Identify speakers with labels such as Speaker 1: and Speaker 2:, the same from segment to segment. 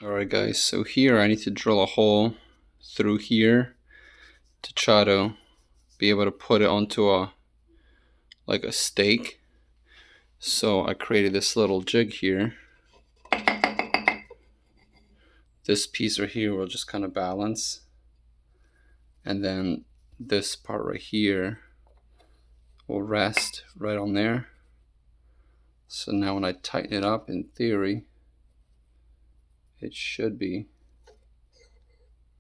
Speaker 1: Alright guys, so here I need to drill a hole through here to try to be able to put it onto a stake. So I created this little jig here. This piece right here will just kind of balance, and then this part right here will rest right on there. So now when I tighten it up, in theory it should be,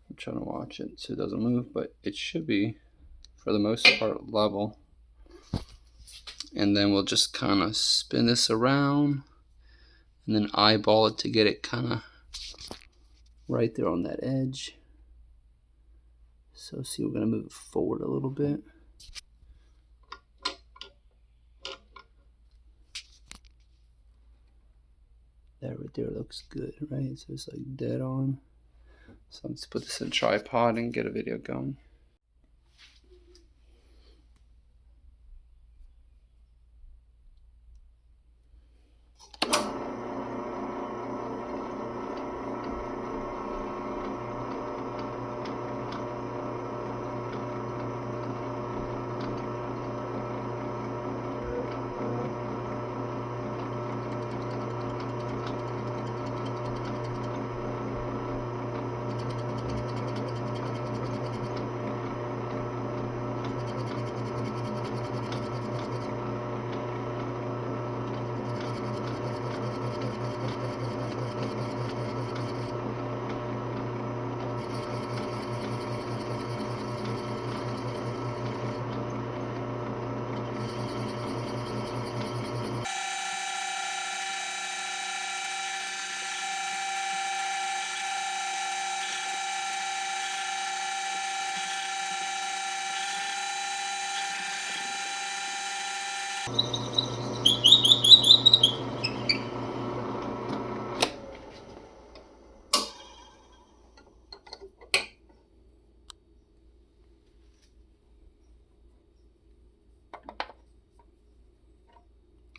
Speaker 1: I'm trying to watch it so it doesn't move, but it should be for the most part level. And then we'll just kind of spin this around and then eyeball it to get it kind of right there on that edge. So see, we're going to move it forward a little bit. That right there looks good, right? So it's like dead on. So let's put this in a tripod and get a video going.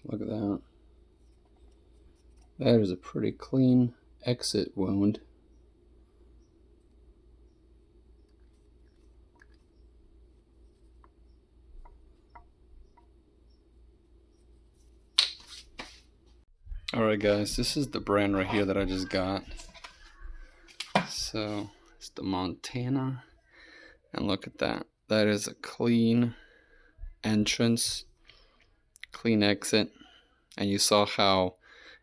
Speaker 1: Look at that. That is a pretty clean exit wound. Alright guys, this is the brand right here that I just got. So it's the Montana, and look at that. That is a clean entrance, clean exit, and you saw how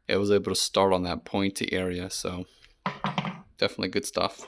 Speaker 1: it was able to start on that pointy area. So definitely good stuff.